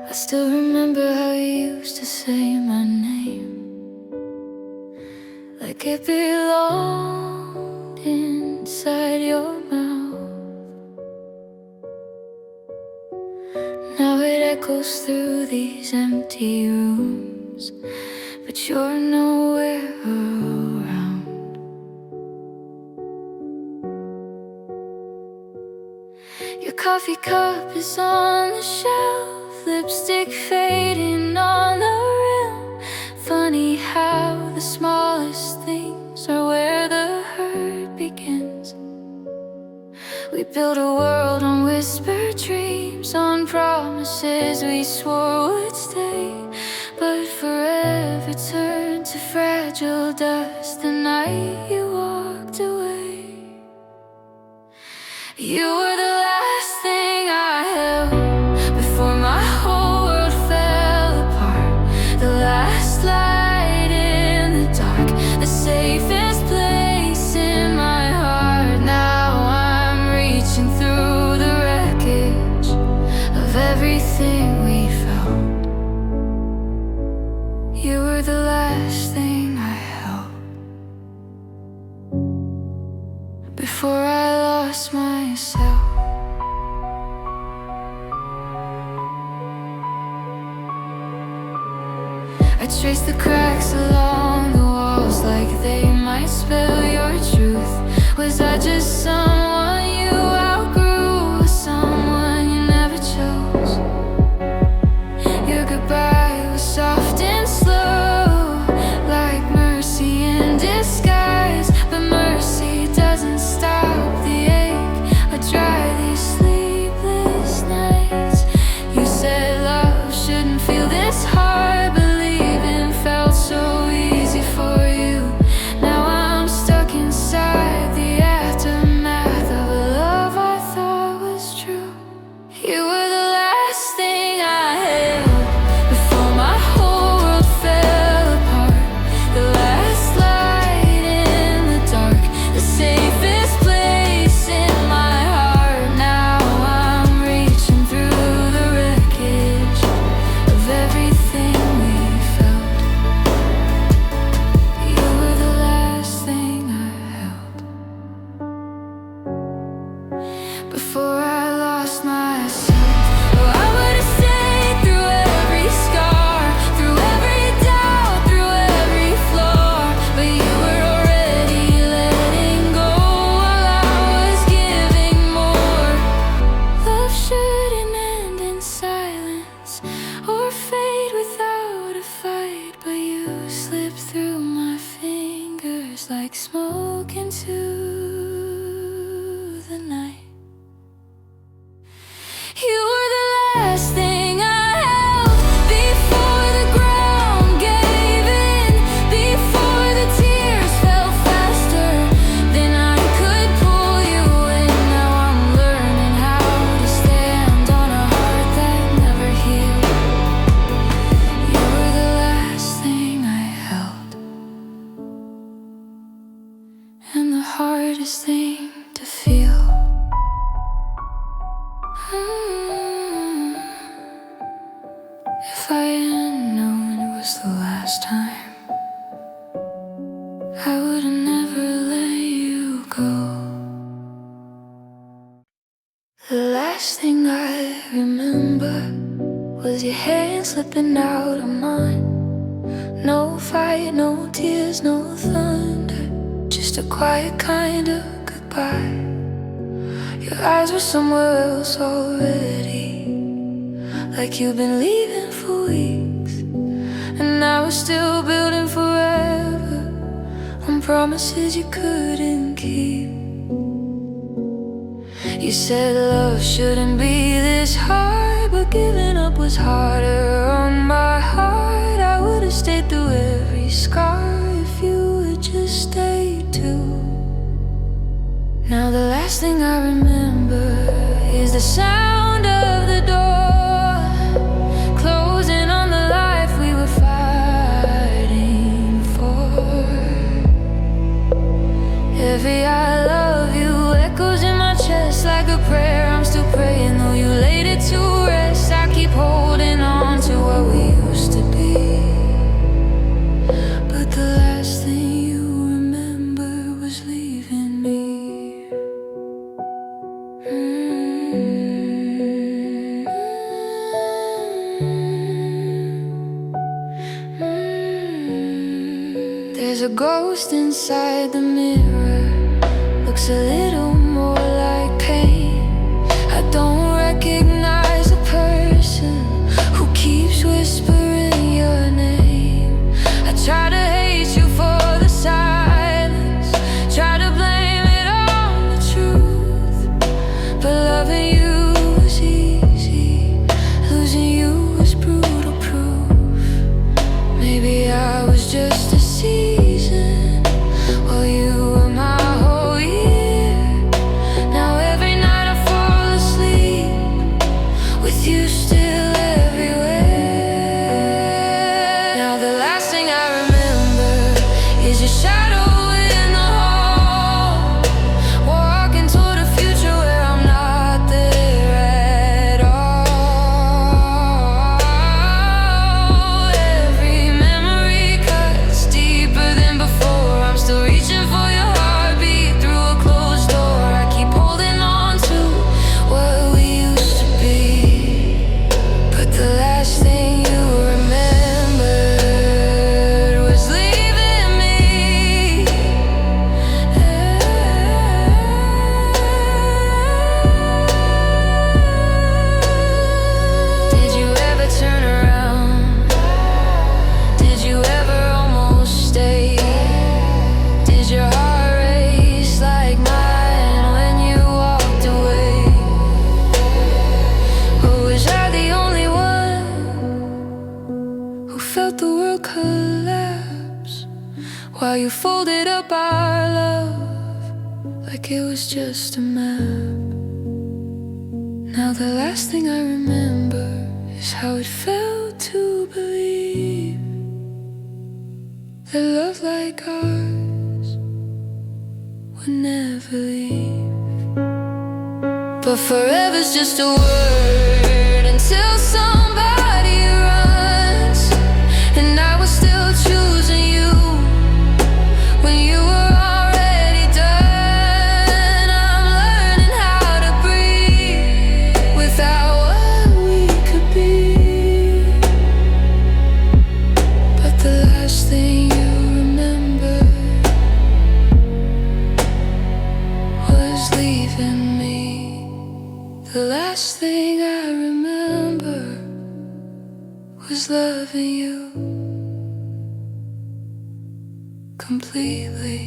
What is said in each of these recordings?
I still remember how you used to say my name like it belonged inside your mouth. Now it echoes through these empty rooms, but you're nowhere around. Your coffee cup is on the shelf, lipstick fading on the rim. Funny how the smallest things are where the hurt begins. We built a world on whispered dreams, on promises we swore would stay, but forever turned to fragile dust the night you walked away. You were the last thing I held before my whole world fell apart. The last light in the dark, the safest place in my heart. Now I'm reaching through the wreckage of everything we felt. You were the last thing I held before I lost myself. I traced the cracks along the walls like they might spell your truth. Was I just someone you outgrew, or someone you never chose? Your goodbye was soft and slow, like mercy in disguise. But mercy doesn't stop the ache or dry these sleepless nights. You said love shouldn't feel this hard, believing felt so easy for you. Now I'm stuck inside the aftermath of a love I thought was true. You were the last thing I held before my whole world fell apart. The last light in the dark, the safest place in my heart. Now I'm reaching through the wreckage of everything we felt. You were the last thing I held before I lost myself. Oh, I would've stayed through every scar, through every doubt, through every flaw. But you were already letting go while I was giving more. Love shouldn't end in silence or fade without a fight, but you slipped through my fingers like smoke into the night. You were the last thing I held before the ground gave in, before the tears fell faster than I could pull you in. Now I'm learning how to stand on a heart that never healed. You were the last thing I held, and the hardest thing to feel. If I had known it was the last time, I would've never let you go. The last thing I remember was your hand slipping out of mine. No fight, no tears, no thunder, just a quiet kind of goodbye. Your eyes were somewhere else already, like you've been leaving for weeks, and I was still building forever on promises you couldn't keep. You said love shouldn't be this hard, but giving up was harder on my heart. I would've stayed through every scar if you had just stayed too. Now the last thing I remember is the sound of the door closing on the life we were fighting for. Every I love you echoes in my chest like a prayer. I'm still praying though you laid it to rest. I keep holding on. There's a ghost inside the mirror, looks a little more like pain. I don't recognize the person who keeps whispering your name. I try to hate you for the silence, try to blame it on the truth, but loving you was easy, losing you was brutal proof. Maybe I was just a season while you were my whole year. Now every night I fall asleep with you still everywhere. Now the last thing I remember is your shadow in the hall, walking toward a future where I'm not there at all. Every memory cuts deeper than before. I'm still reaching for your heartbeat through a closed door. I keep holding on to what we used to be, but the last thing you remembered was leaving me. Did you ever turn around? Did you ever almost stay? Did your heart race like mine when you walked away? Or was I the only one who felt the world collapse while you folded up our love like it was just a map? Now the last thing I remember is how it felt to believe that love like ours would never leave. But forever's just a word until somebody runs, and I was still choosing you when you were already done. I'm learning how to breathe without what we could be, but the last thing you remember was leaving me. The last thing I remember was loving you completely.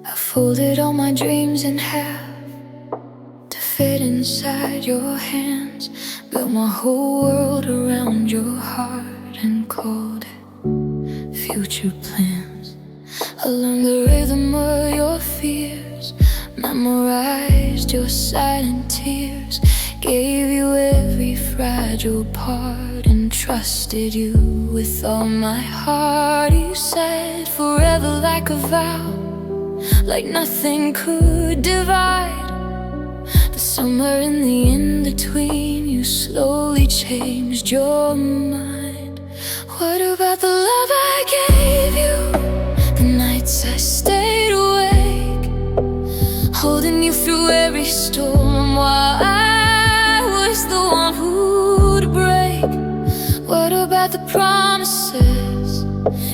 I folded all my dreams in half to fit inside your hands, built my whole world around your heart and called it future plans. I learned the rhythm of your fears, memorized your silent tears, gave you every fragile part and trusted you with all my heart. You said forever like a vow, like nothing could divide. But somewhere in the in-between, you slowly changed your mind. What about the love I gave you, the nights I stayed awake, holding you through every storm while I was the one who'd break? What about the promises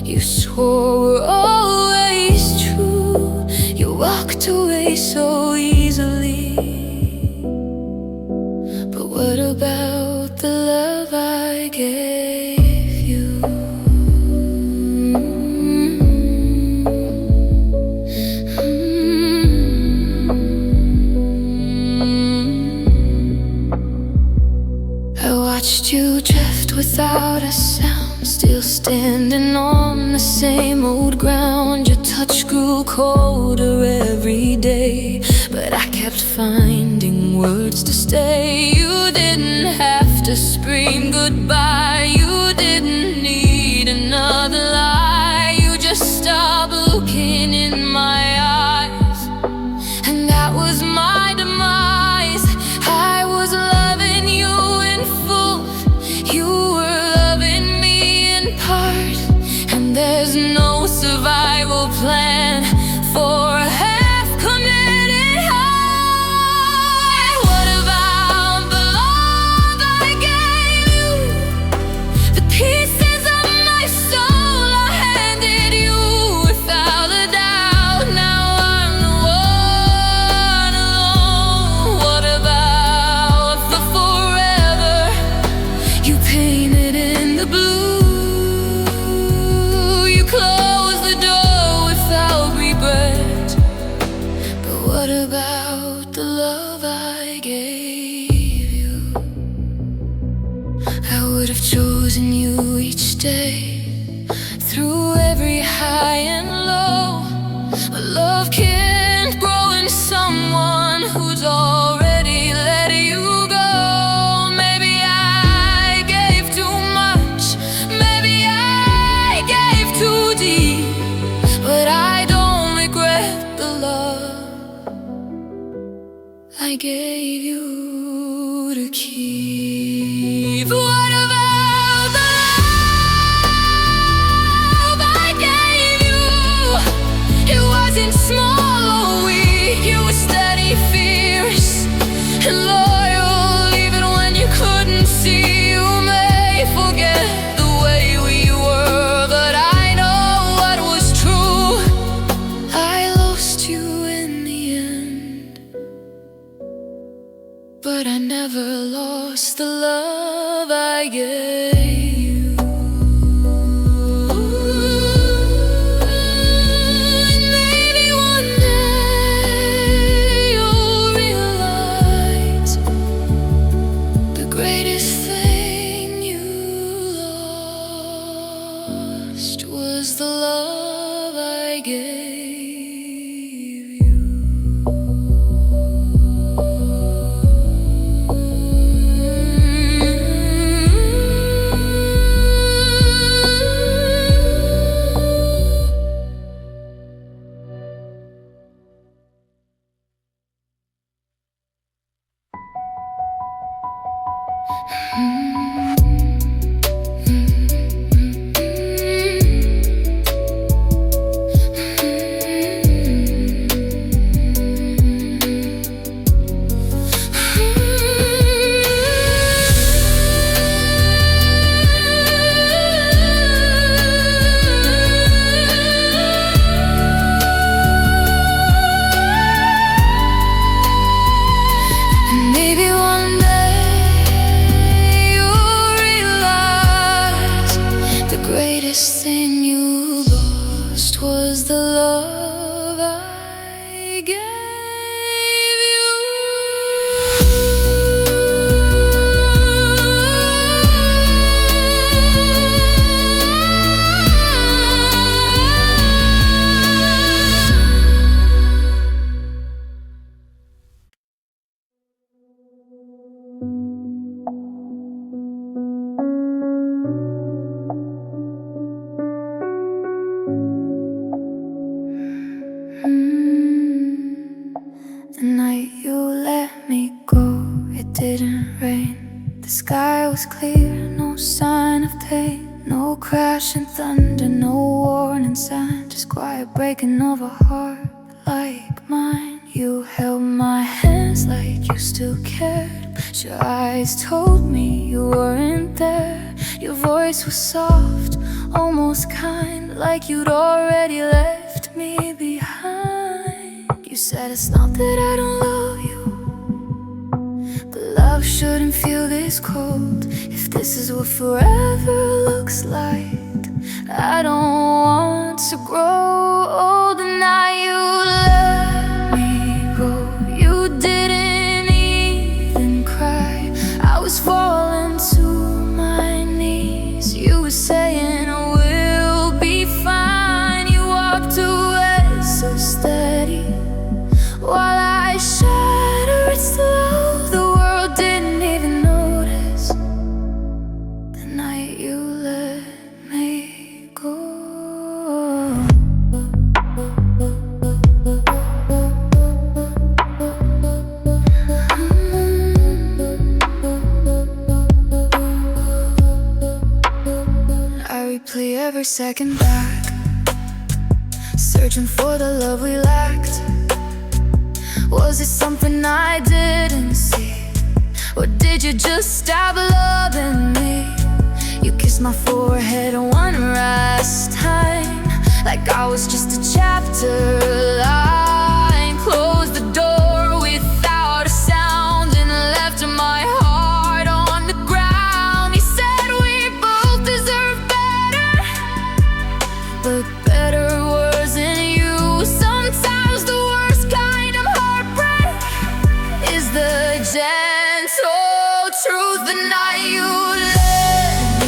you swore were always true? You walked away so easily, but what about the love I gave you? I watched you drift without a sound, still standing on the same old ground. Your touch grew colder every day, but I kept finding words to stay. You didn't have to scream goodbye, you didn't need another lie. You just stopped looking in my eyes, and that was my demise. I was loving you in full, you were loving me in part. chosen you each day, through every high and low. But love can't grow in someone who's already let you go. Maybe I gave too much, maybe I gave too deep, but I don't regret the love I gave you to keep. What about the love I gave you? It wasn't small or weak, it was steady, fierce, and loyal. Even when you couldn't see, you may forget the way we were, but I know what was true. I lost you in the end, but I never lost the love I gave you. And maybe one day you'll realize the greatest thing you lost was the love I gave you. Maybe one day you'll realize the greatest thing you lost was the love I gave The night you let me go, it didn't rain. The sky was clear, no sign of pain, no crashing thunder, no warning sign, just quiet breaking of a heart like mine. You held my hands like you still cared, but your eyes told me you weren't there. Your voice was soft, almost kind, like you'd already left me behind. You said it's not that I don't love you, but love shouldn't feel this cold. If this is what forever looks like, I don't want to grow old. The night you let me go, you didn't even cry. I was falling to my knees. You were saying we'll be fine. You walked away so steady while I shattered slow. The world didn't even notice the night you let me go. I replay every second back, searching for the love we lacked. Was it something I didn't see, or did you just stop loving me? You kissed my forehead one last time, like I was just a chapter line. Closed the door without a sound and left my heart on the ground. You said we both deserve better, but better wasn't you. Sometimes the worst kind of heartbreak is the gentle truth. The night you let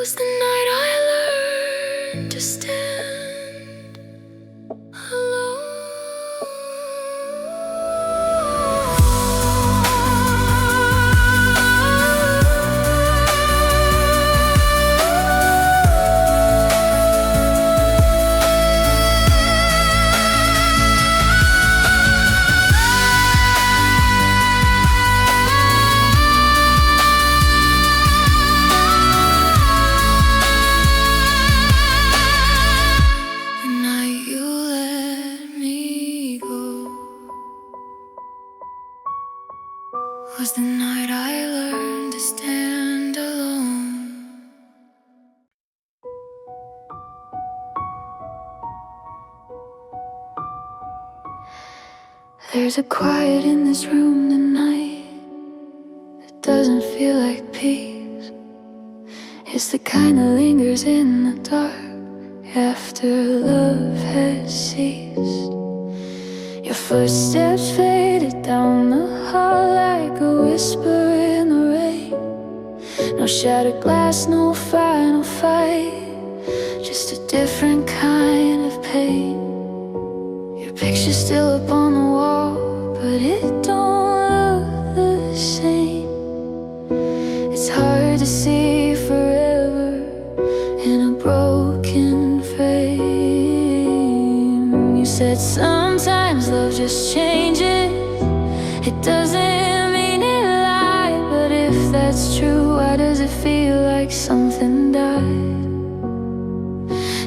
Was the night I learned to stand alone. Was the night I learned to stand alone. There's a quiet in this room tonight that doesn't feel like peace. It's the kind that lingers in the dark after love has ceased. Your footsteps faded down the hall like a whisper in the rain. No shattered glass, no final fight, just a different kind of pain. Your picture's still up on the wall, but it don't look the same. It's hard to see forever in a broken frame. You said sometimes love just changes. It doesn't mean it lied, but if that's true, why does it feel like something died?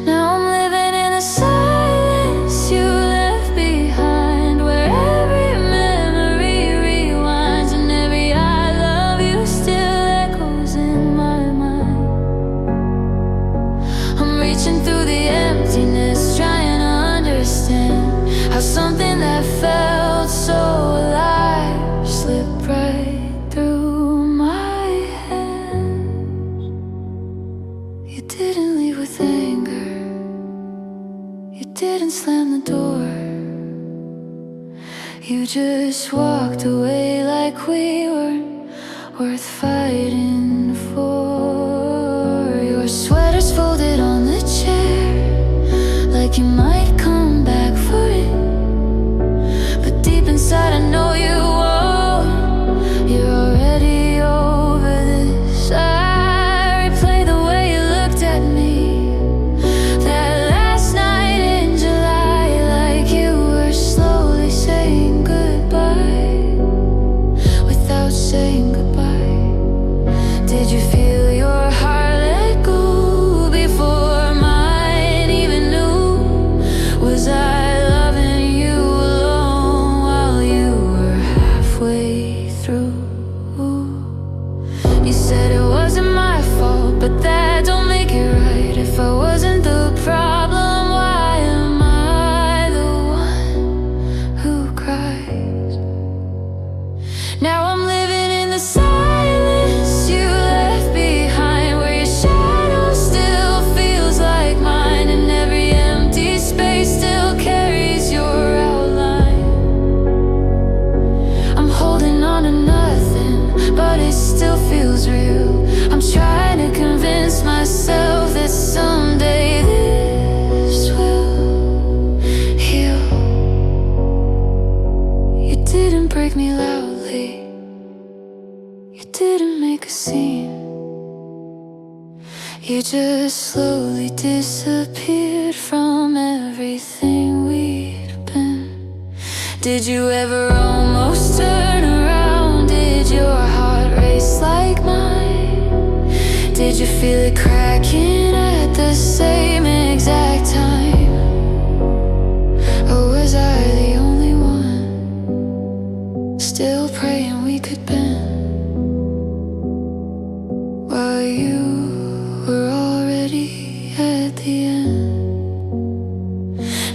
Now I'm living in the silence you left behind, where every memory rewinds and every I love you still echoes in my mind. I'm reaching through the emptiness, trying to understand how something that felt so alive slipped right through my hands. You didn't leave with anger, you didn't slam the door. You just walked away like we weren't worth fighting for. Your sweater's folded on the chair, like you might come back for it, but deep inside I know you won't. You're already over this. I replay the way you looked at me that last night in July, like you were slowly saying goodbye without saying goodbye. Did you feel your heart let go before mine even knew? Was I loving you alone while you were halfway through? You said it wasn't my fault, but that don't make it right. If I wasn't the problem, why am I the one who cries? Now I'm living in the silence you left behind, where your shadow still feels like mine, and every empty space still carries your outline. I'm holding on to nothing, but it still feels real. I'm trying to convince myself that someday this will heal. You didn't break me loudly, you didn't make a scene. You just slowly disappeared from everything we'd been. Did you ever almost turn around? Did your heart race like mine? Did you feel it cracking at the same exact time? Or was I the only one still praying we could bend while you were already at the end?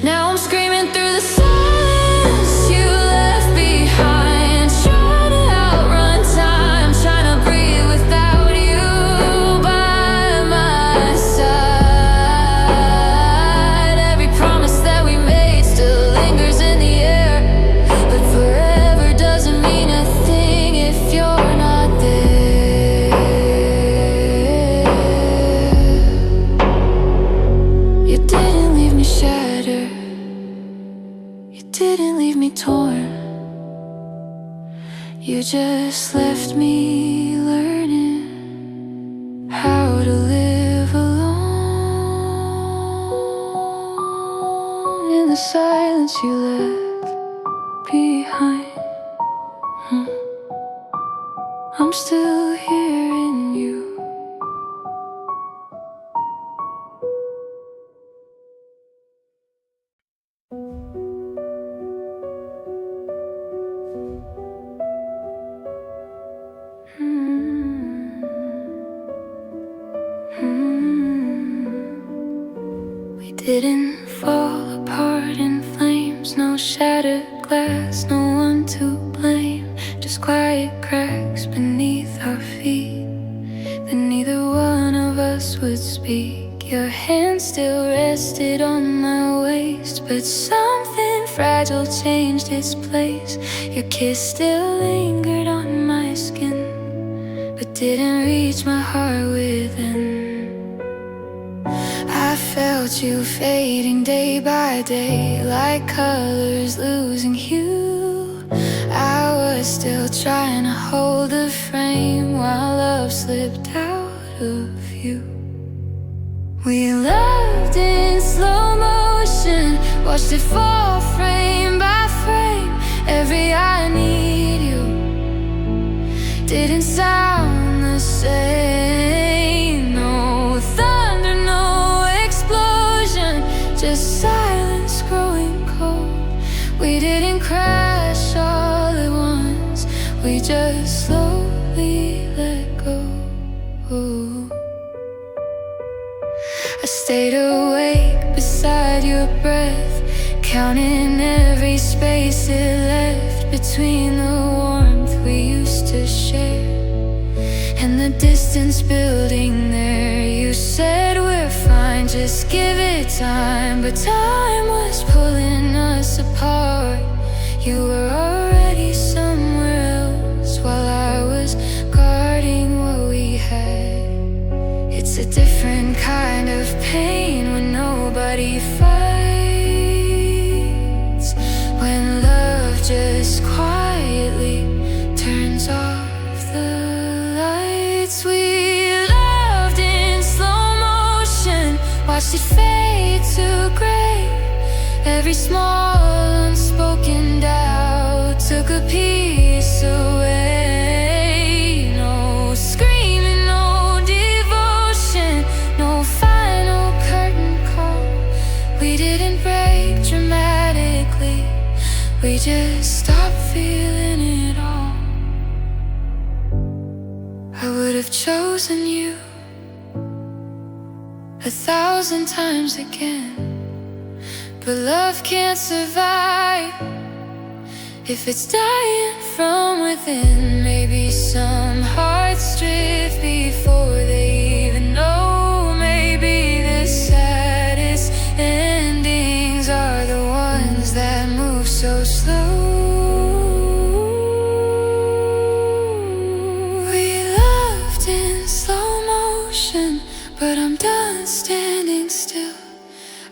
Now I'm screaming through the silence you left behind, trying to outrun time, trying to breathe without you by my side. Every promise that we made still lingers in the air, but forever doesn't mean a thing if you're not there. You just left me learning how to live alone in the silence you left behind. I'm still here in you. We didn't fall apart in flames, no shattered glass, no one to blame. Just quiet cracks beneath our feet that neither one of us would speak. Your hand still rested on my waist, but something fragile changed its place. Your kiss still lingered on my skin, but didn't reach my heart within. I felt you fading day by day, like colors losing hue. I was still trying to hold the frame while love slipped out of you. We loved in slow motion, watched it fall frame by frame. Every I need you didn't sound the same. No thunder, no explosion, just silence growing cold. We didn't crash all at once, we just slowly let go. I stayed awake beside your breath, counting every space it left between the warmth we used to share and the distance building there. You said we're fine, just give it time, but time was pulling us apart. You were already somewhere else while I was guarding what we had. It's a different kind of pain when nobody fights, when love just quietly turns off the lights. We loved in slow motion, watched it fade to gray. Every small unspoken doubt took a piece away. No screaming, no devotion, no final curtain call. We didn't break dramatically, we just stopped feeling it all. I would have chosen you 1,000 times again, but love can't survive if it's dying from within. Maybe some hearts drift before they even know. Maybe the saddest endings are the ones that move so slow. We loved in slow motion, but I'm done standing still.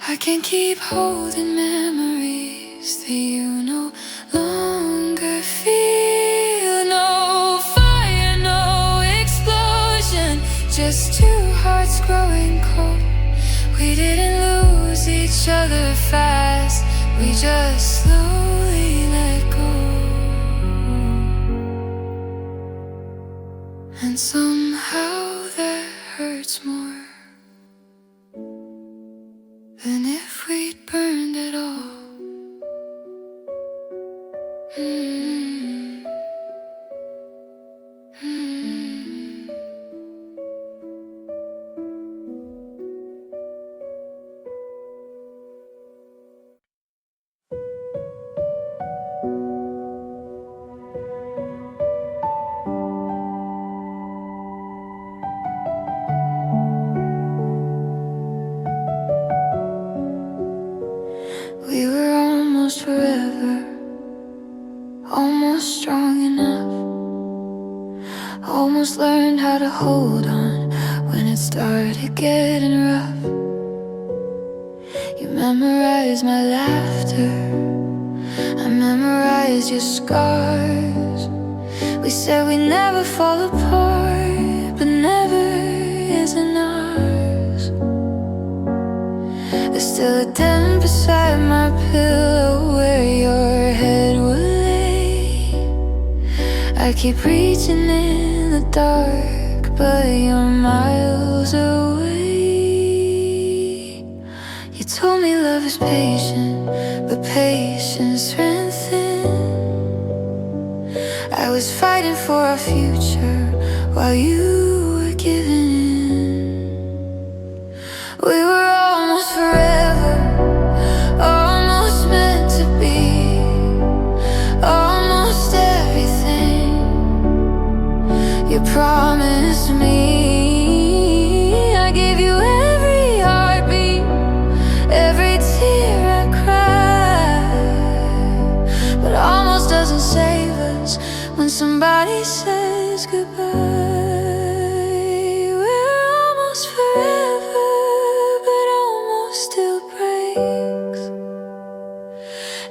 I can't keep holding memories that you no longer feel. No fire, no explosion, just two hearts growing cold. We didn't lose each other fast, we just slowly let go. And somehow that hurts more than if we'd burned it all. We were almost forever, almost strong enough, almost learned how to hold on when it started getting rough. You memorized my laughter, I memorized your scars. We said we'd never fall apart, but never isn't ours. There's still a dent beside my pillow where your head would lay. I keep reaching in the dark, but you're miles away. You told me love is patient, but patience ran thin. I was fighting for our future while you were giving in. We were almost forever, almost meant to be, almost everything you promised me. I gave you every heartbeat, every tear I cried, but almost doesn't save us when somebody says goodbye. We're almost forever, but almost still breaks.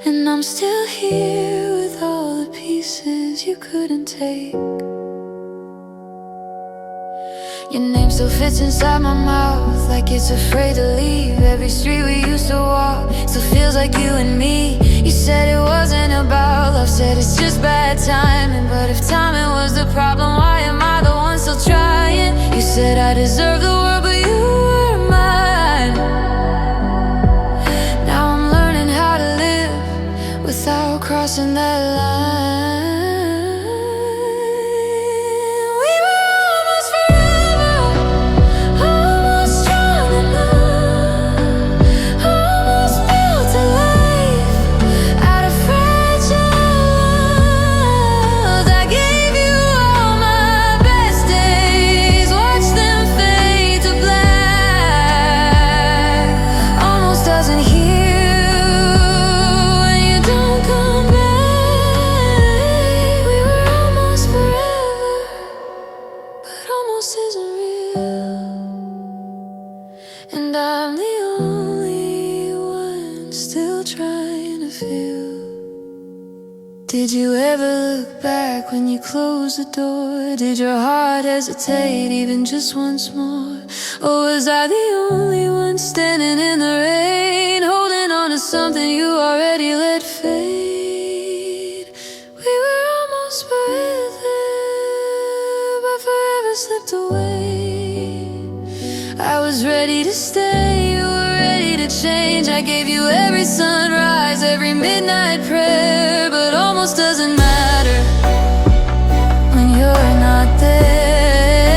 And I'm still here with all the pieces you couldn't take. Your name still fits inside my mouth, like it's afraid to leave. Every street we used to walk still feels like you and me. You said it wasn't about love, said it's just bad timing. But if timing was the problem, why am I the one still trying? You said I deserve the world, but you were mine. Now I'm learning how to live without crossing that line. Isn't real, and I'm the only one still trying to feel. Did you ever look back when you closed the door? Did your heart hesitate even just once more? Or was I the only one standing in the rain, holding on to something you already let fade? We were almost forever, but forever slipped away. I was ready to stay, you were ready to change. I gave you every sunrise, every midnight prayer, but almost doesn't matter when you're not there.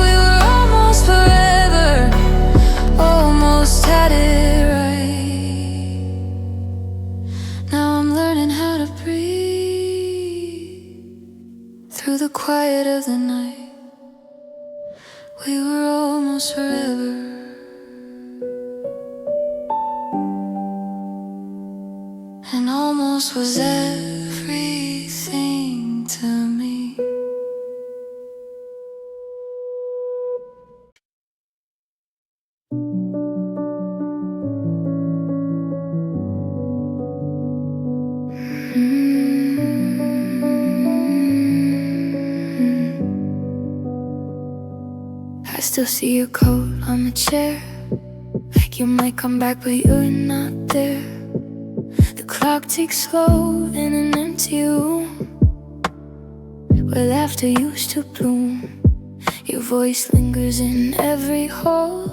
We were almost forever, almost had it right. Now I'm learning how to breathe through the quiet of the night. We were almost forever, and almost was everything to me. I still see your coat on the chair, like you might come back but you're not there. The clock ticks slow in an empty room where laughter used to bloom. Your voice lingers in every hole,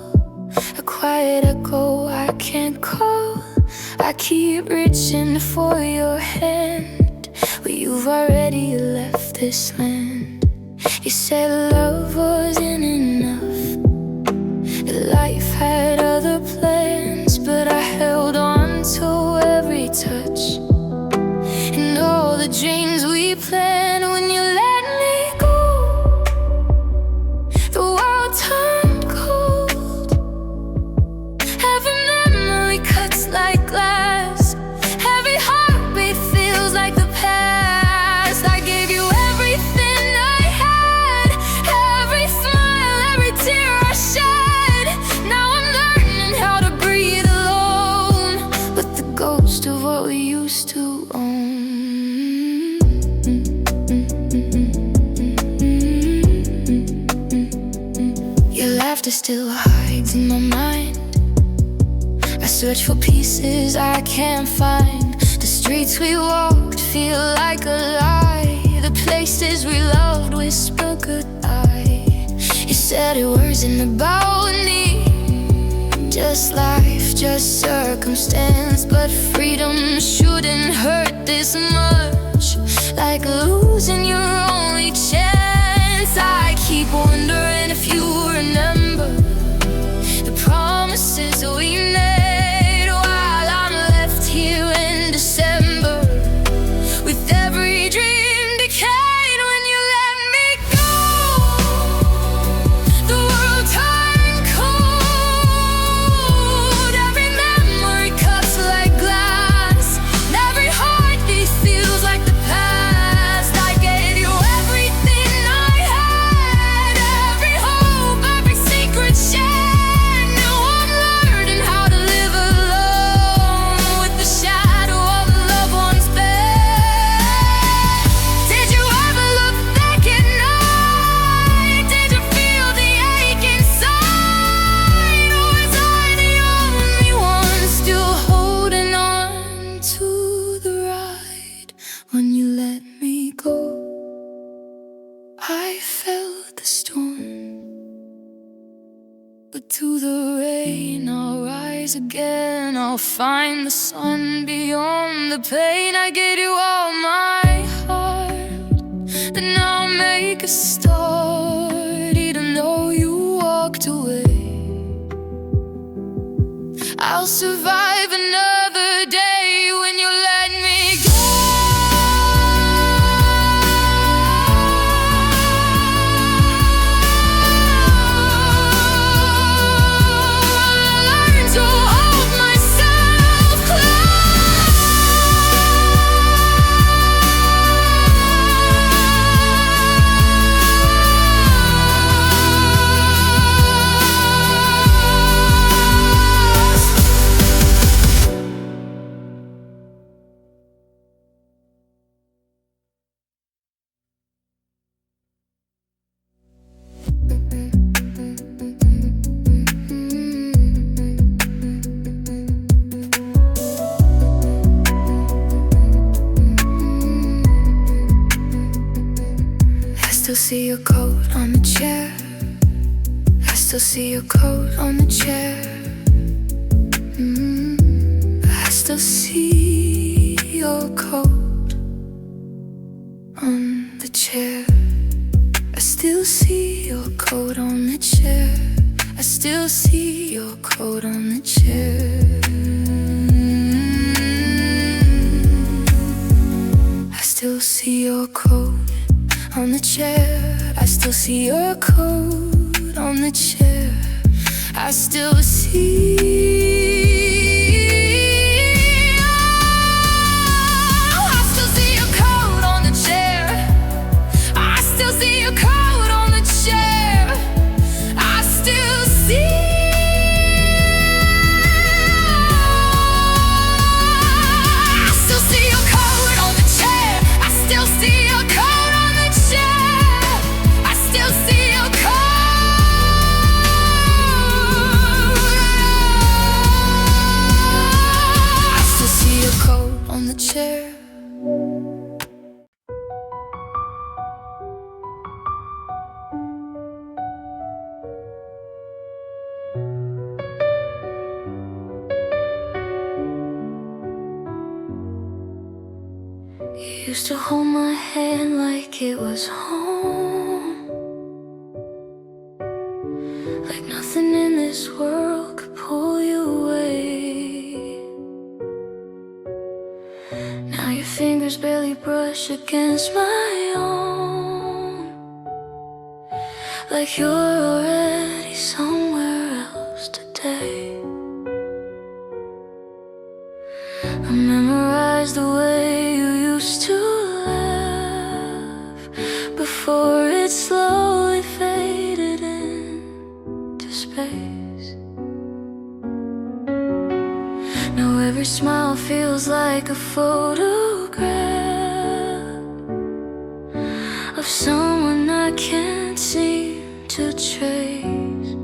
a quiet echo I can't call. I keep reaching for your hand, but you've already left this land. You said love wasn't enough, that life had other plans, but I held on to every touch and all the dreams we planned. When you let me go, the world turned cold. Every memory cuts like glass, every heartbeat feels like the past. I gave you everything I had, every smile, every tear I shed. Now I'm learning how to breathe alone with the ghost of what we used to own. still hides in my mind. I search for pieces I can't find. The streets we walked feel like a lie. The places we loved whisper goodbye. You said it wasn't about me, just life, just circumstance. But freedom shouldn't hurt this much, like losing your only chance. I keep wondering if you remember the promises we made while I'm left here in December, with every dream decayed. When you let me go, the world turned cold. Every memory cuts like glass, and every heartbeat feels like the past. I gave you everything I had, every hope, every secret shared. Now I'm learning how to live alone with the shadow of a loved one's bed. Did you ever look back at night? Did you feel the ache inside? Or was I the only one still holding on to the ride? When you let me go, I felt the storm, but to the rain I'll rise again. I'll find the sun beyond the pain. I gave you all my heart, then I'll make a start. Even though you walked away, I'll survive another day. When you let me go, learn to hold myself close. I still see your coat on the chair. I still see your coat on the chair. I still see your coat on the chair. I still see your coat on the chair. I still see your coat on the chair. I still see your coat on the chair. I still see your coat on the chair. I still see. I still see your coat on the chair. I still see your coat on the chair. I still see. I still see your coat on the chair. I still see your coat on the chair. I still see your coat. I still see your coat on the chair. You used to hold my hand like it was home, like nothing in this world could pull you away. Now your fingers barely brush against my own, like you're already somewhere else today. I memorize the way you used to laugh before it slowly faded into space. Now every smile feels like a photograph of someone I can't seem to trace.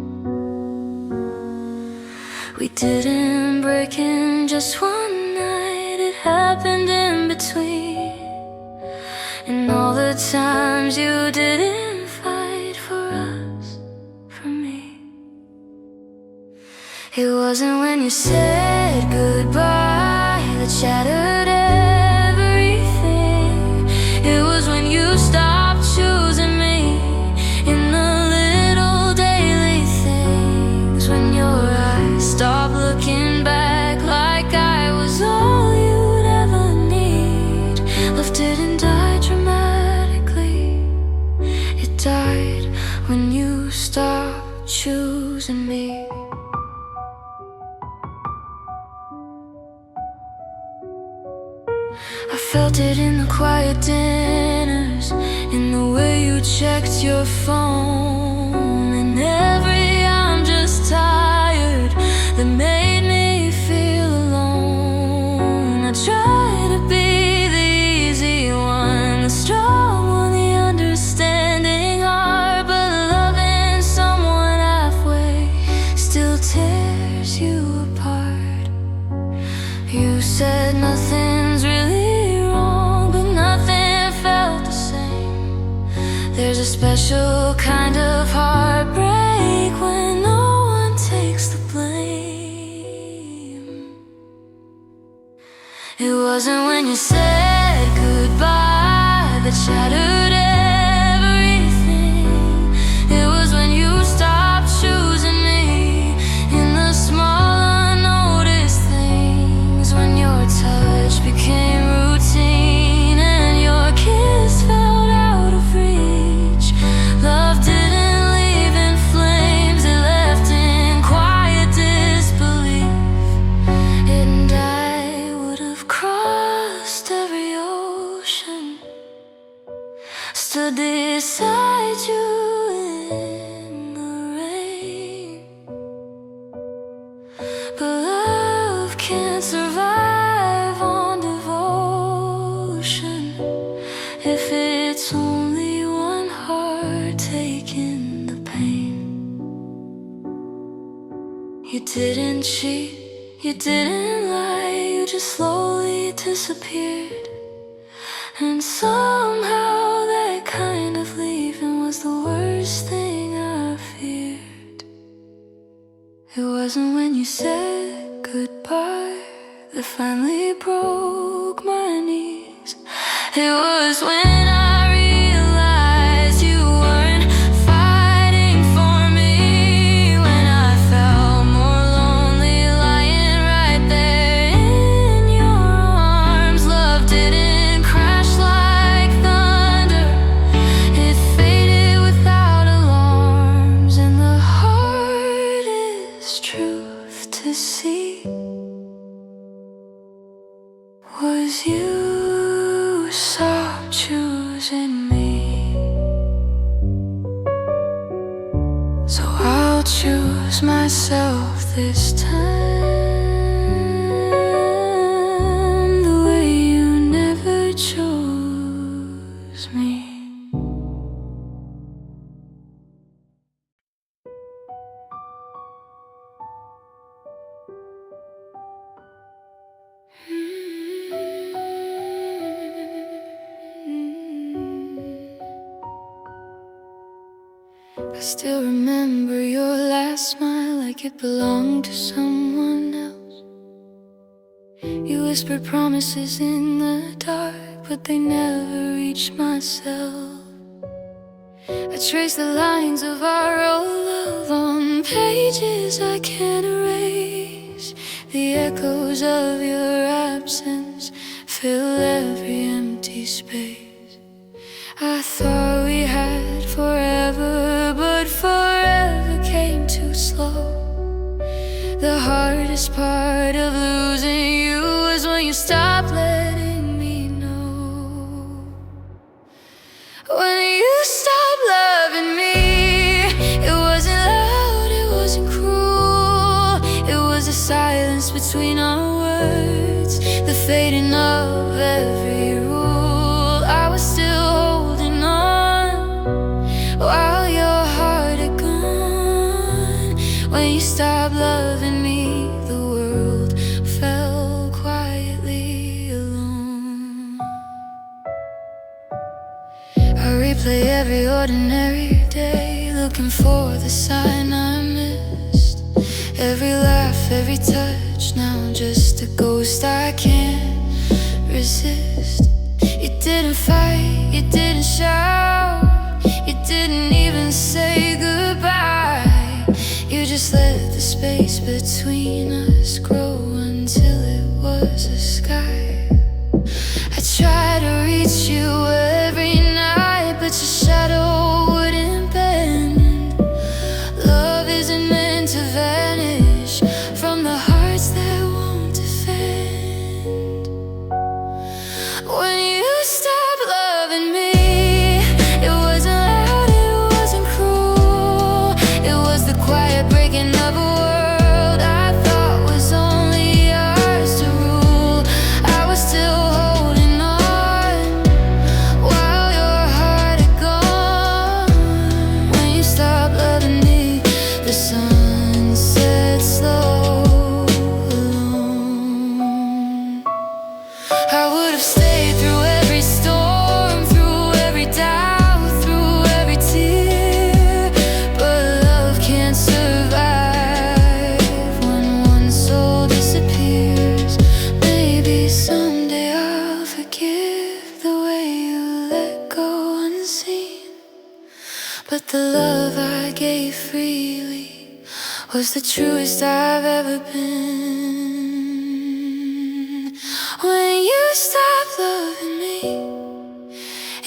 We didn't break in just one night, it happened in between. And all the times you didn't fight for us, for me. It wasn't when you said goodbye that shattered everything. It was when you stopped choosing me in the little daily things. When your eyes stopped looking back like I was all you'd ever need. Love didn't die dramatically, it died when you stopped choosing me. I felt it in the quiet dinners, in the way you checked your phone, and every "I'm just tired" that made me feel alone. I tried to be the easy one, the strong one, the understanding heart, but loving someone halfway still tears you apart. You said nothing's really, there's a special kind of heartbreak when no one takes the blame. It wasn't when you said goodbye that shattered everything. It was when you stopped choosing me in the small unnoticed things. When your touch became routine and your kiss felt out of reach. Love didn't leave in flames, it left in quiet disbelief. And I would have crossed every ocean, stood beside you in the rain. But love can't survive on devotion if it's only one heart taking the pain. You didn't cheat, you didn't lie, you just slowly disappeared. And somehow that kind of leaving was the worst thing I feared. It wasn't when you said goodbye that finally broke my knees. It was when I realized you weren't fighting for me. When I felt more lonely lying right there in your arms. Love didn't crash like thunder, it faded without alarms. And the hardest truth to see was you stopped choosing me. So I'll choose myself this time, the way you never chose me. I still remember your last smile like it belonged to someone else. You whispered promises in the dark, but they never reached my cell. I traced the lines of our old love on pages I can't erase. The echoes of your absence fill every empty space. I thought we had forever, but forever came too slow. The hardest part of losing you was when you stopped letting me know. When you stopped loving me, it wasn't loud, it wasn't cruel. It was the silence between our words, the fading of every rule. I was still holding on while your heart had gone. When you stopped stopped loving me, the world fell quietly alone. I replay every ordinary day, looking for the sign I missed. Every laugh, every touch, now just a ghost I can't resist. You didn't fight, you didn't shout, you didn't even say goodbye. You just let the space between us grow until it was a sky. I tried to reach you every night, but your shadow wouldn't bend. Love isn't meant to vanish from the hearts that won't defend. When you stopped loving me, it wasn't loud, it wasn't cruel. It was the quiet breaking of a world I thought was only ours to rule. I was still holding on while your heart had gone. When you stopped loving me, the sun set slow alone. I would have stayed through every storm, through every doubt, through every tear. But love can't survive when one soul disappears. Maybe someday I'll forgive the way you let go unseen. But the love I gave freely was the truest I've ever been. When you stopped loving me,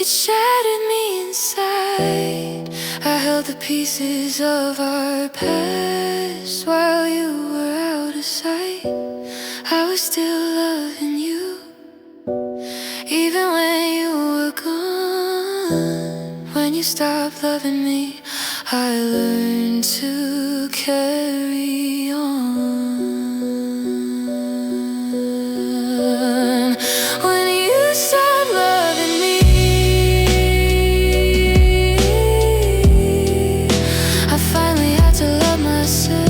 it shattered me inside. I held the pieces of our past while you were out of sight. I was still loving you, even when you were gone. When you stopped loving me, I learned to carry on. When you stopped loving me, I finally had to love myself.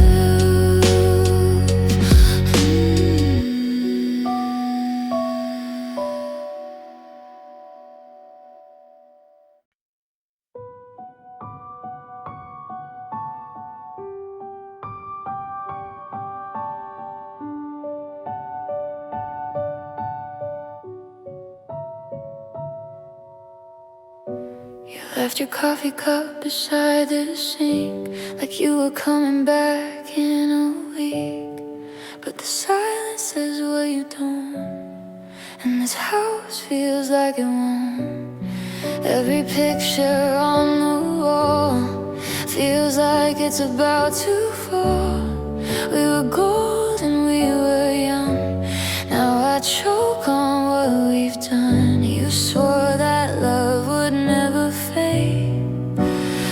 You left your coffee cup beside the sink, like you were coming back in a week. But the silence says, well, you don't, and this house feels like it won't. Every picture on the wall feels like it's about to fall. We were gold and we were young, now I choke on what we've done. You swore that love would never fade,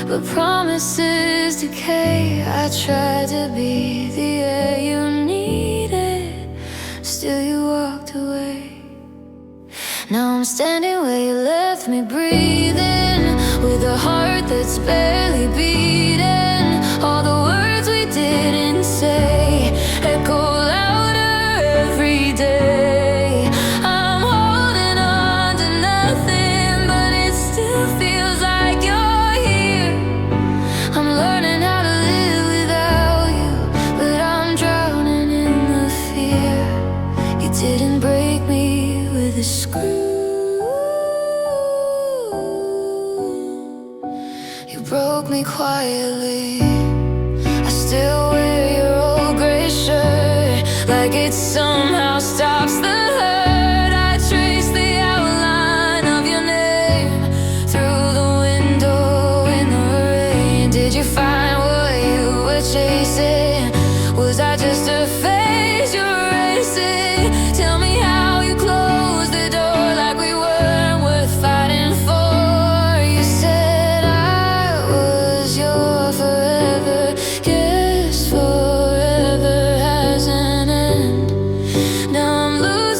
but promises decay. I tried to be the air you needed, still you walked away. Now I'm standing where you left me, breathing with a heart that's barely beating. All the words we didn't say echo louder every day. I'm holding on to nothing, but it still feels like you're here. I'm learning how to live without you, but I'm drowning in the fear. You didn't break me with a screw, you broke me quietly. I still wear your old gray shirt, like it somehow stops the hurt. I trace the outline of your name through the window in the rain. Did you find what you were chasing? Was I just a phase you were racing? Tell me how you closed the door like we weren't worth fighting for. You said I was your forever. Guess forever has an end. Now I'm losing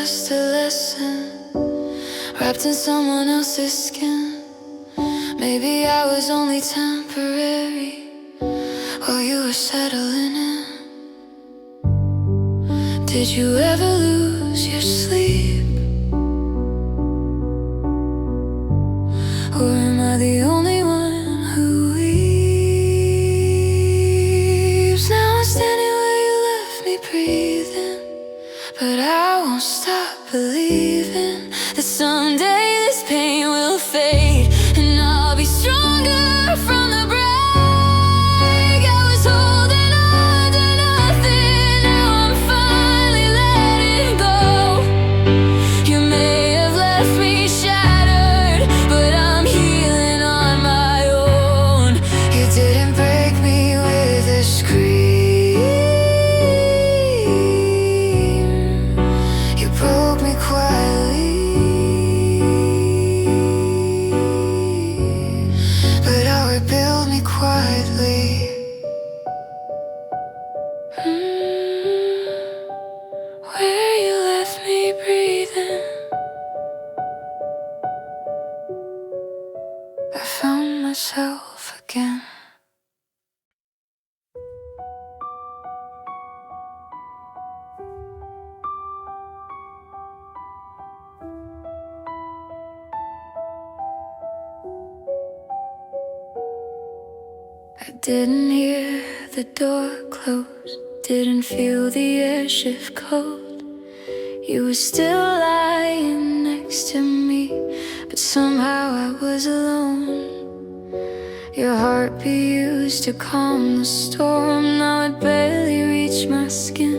just a lesson, wrapped in someone else's skin. Maybe I was only temporary while you were settling in. Did you ever lose your sleep? Or am I the only one who weeps? Now I'm standing where you left me breathing, but I won't stop believing that someday this pain will fade and I'll be stronger from the break. I was holding on to nothing, now I'm finally letting go. You may have left me shattered, but I'm healing on my own. You didn't break me with a scream, you broke me quietly, but I'll rebuild me quietly. Where you left me breathing, I found myself again. I didn't hear the door close, didn't feel the air shift cold. You were still lying next to me, but somehow I was alone. Your heartbeat used to calm the storm, now it barely reached my skin.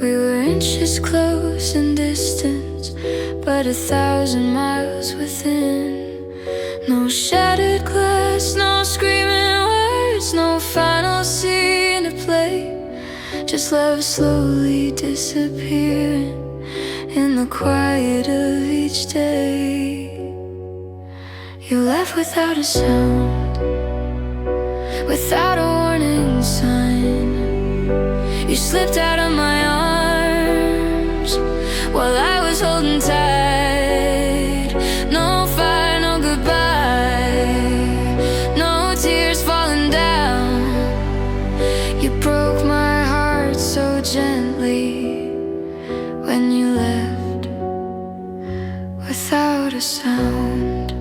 We were inches close in distance, but 1,000 miles within. No shattered glass, no screaming words, no final scene to play. Just love slowly disappearing in the quiet of each day. You left without a sound, without a warning sign. You slipped out of my arms while I was holding tight. No fire, no goodbye, no tears falling down. You broke my heart so gently when you left without a sound.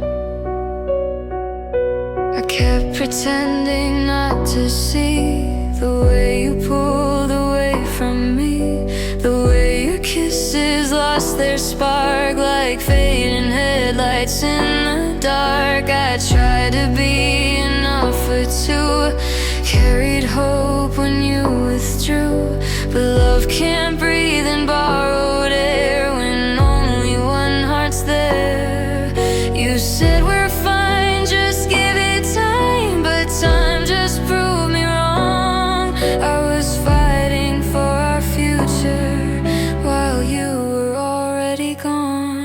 I kept pretending not to see the way you pulled away from me, the way your kisses lost their spark like fading headlights in the dark. I tried to be enough for two, carried hope when you withdrew, but love can't breathe in borrowed air when only one heart's there. You said we're fine, just give it time, but time just proved me wrong. I was fighting for our future while you were already gone.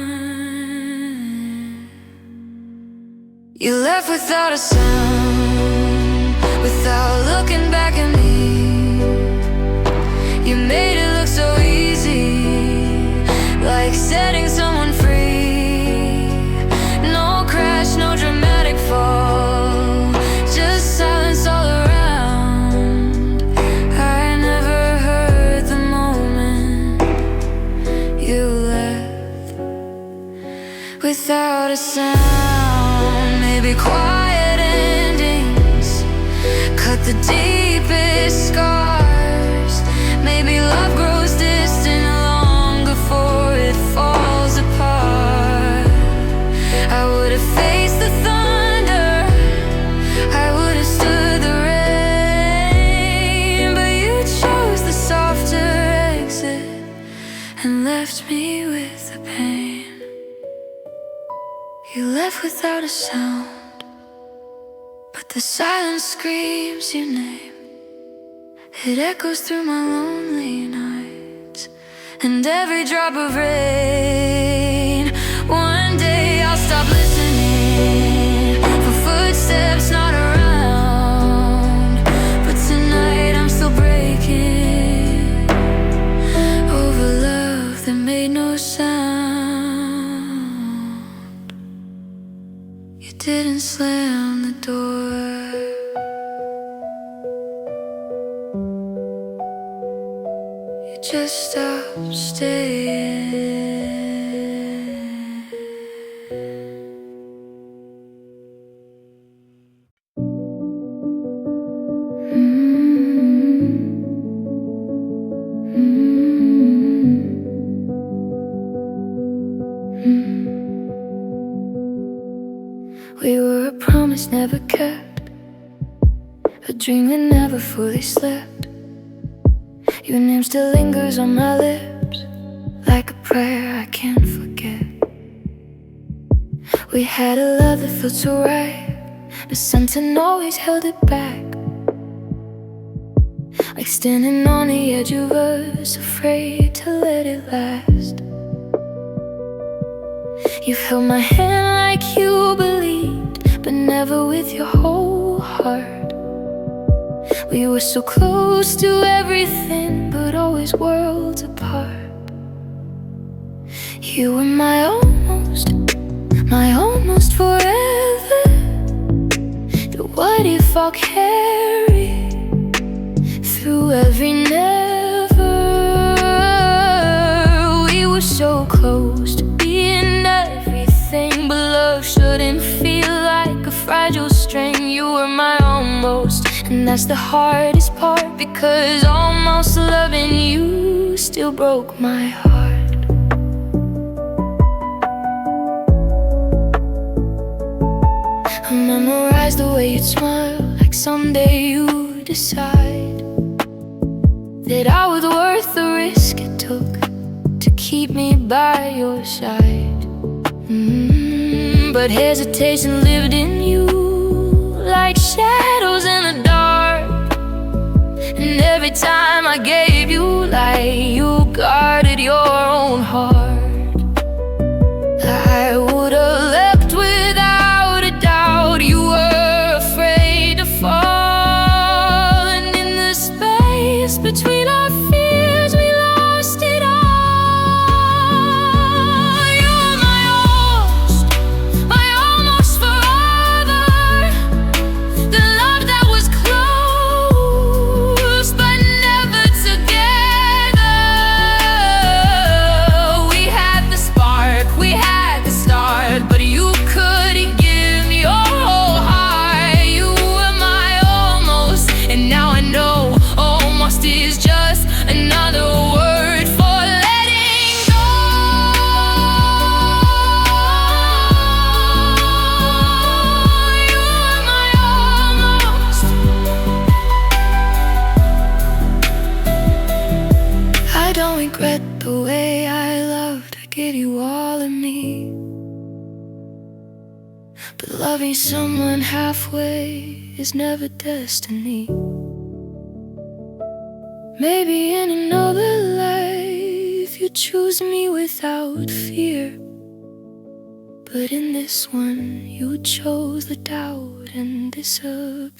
You left without a sound, without looking back at me. You made it look so easy, like setting someone free. No crash, no dramatic fall, just silence all around. I never heard the moment you left without a sound. Maybe quiet endings cut the deepest scars. Maybe love grows distant long before it falls apart. I would have faced the thunder, I would have stood the rain, but you chose the softer exit and left me with the pain. You left without a sound, but the silence screams your name. It echoes through my lonely nights and every drop of rain. One day I'll stop listening for footsteps not around, but tonight I'm still breaking over love that made no just stop staying. We were a promise never kept, a dream that never fully slept. Your name still lingers on my lips, like a prayer I can't forget. We had a love that felt so right, but something always held it back. Like standing on the edge of us, afraid to let it last. You've held my hand like you believed, but never with your whole heart. We were so close to everything, but always worlds apart. You were my almost forever. The what if I'll carry through every never. We were so close to being everything, but love shouldn't feel like a fragile string. You were my almost, and that's the hardest part, because almost loving you still broke my heart. I memorized the way you'd smile, like someday you'd decide that I was worth the risk it took to keep me by your side. But hesitation lived in you, like shadows in the dark. And every time I gave you light, you guarded your own heart. I would have leapt without a doubt. You were afraid to fall, and in the space between our fears we lost it all. You were my almost forever. The love that was close but never together. We had the spark, we had the start, but you couldn't give me your whole heart. You were my almost, and now I know almost is just another word for letting go. You were my almost. I don't regret the way I loved. I gave you all of me, but loving someone halfway is never destiny. Maybe in another life you choose me without fear, but in this one you chose the doubt and disappeared.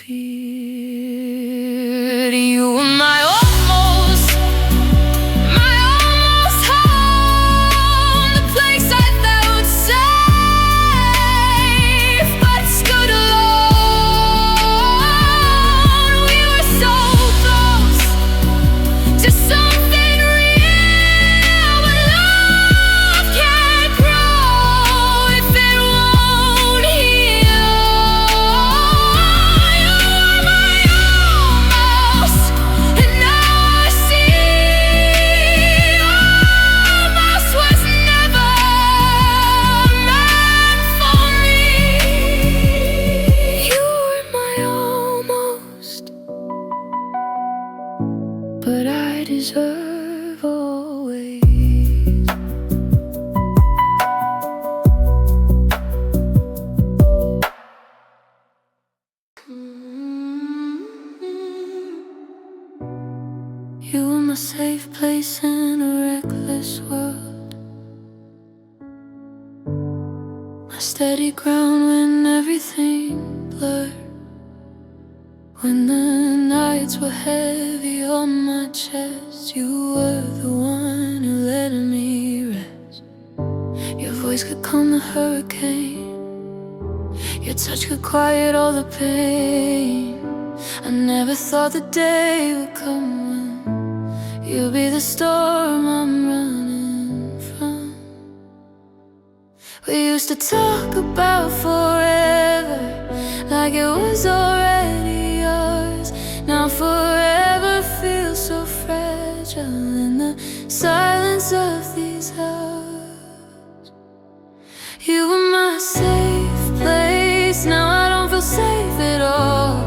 You were my almost home, the place I felt safe, but stood alone. We were so close to something real, but love can't grow if it won't heal. You were my almost, and now I see almost was never meant for me. You were my almost, but I deserve always. You were my safe place in a reckless world, my steady ground when everything blurred. When the nights were heavy on my chest, you were the one who let me rest. Your voice could calm the hurricane, your touch could quiet all the pain. I never thought the day would come when You'll be the storm I'm running from. We used to talk about forever, like it was already yours. Now forever feels so fragile in the silence of these hours. You were my safe place, now I don't feel safe at all.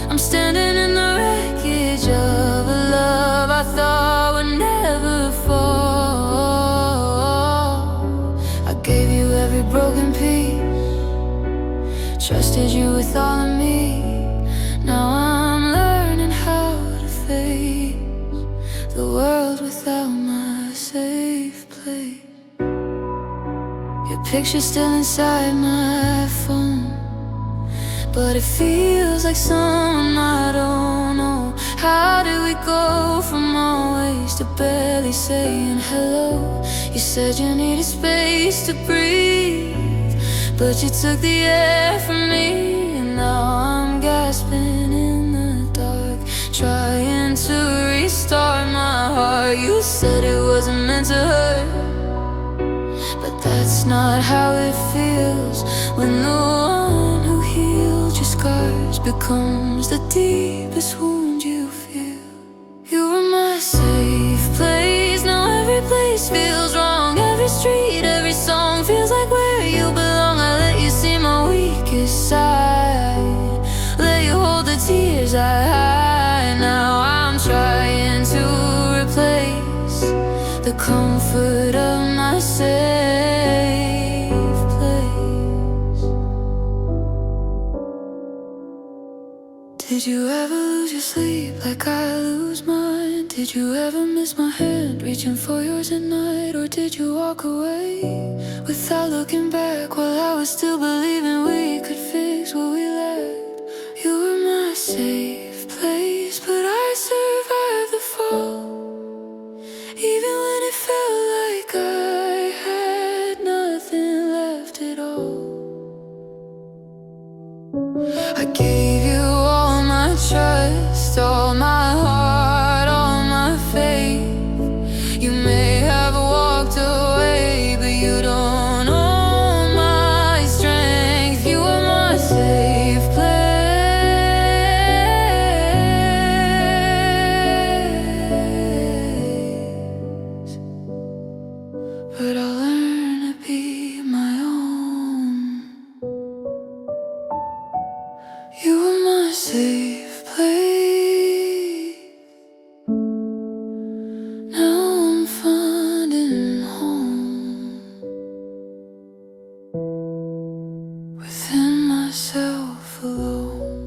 I'm standing in the wreckage of a love I thought would never fall. I gave you every broken piece, trusted you with all of me. Now I'm learning how to face the world without my safe place. Your picture's still inside my phone, but it feels like someone I don't know. How did we go from always to barely saying hello? You said you needed space to breathe, but you took the air from me. And now I'm gasping in the dark, trying to restart my heart. You said it wasn't meant to hurt, but that's not how it feels when the one who healed your scars becomes the deepest wound you feel. You were my safe place, now every place feels wrong. Every street, every song feels like where you belong. I let you see my weakest side, let you hold the tears I hide. Now I'm trying to replace the comfort of my safe place. Did you ever lose your sleep like I lose mine? Did you ever miss my hand reaching for yours at night? Or did you walk away without looking back while I was still believing we could fix what we lacked? You were my safe place, but I survived the fall, even when it felt like I had nothing left at all. I gave you all my trust, all my heart, all my faith. You may have walked away, but you don't own my strength. You were my safe place, but I'll learn to be my own. You were my safe place, now I'm finding home within myself alone.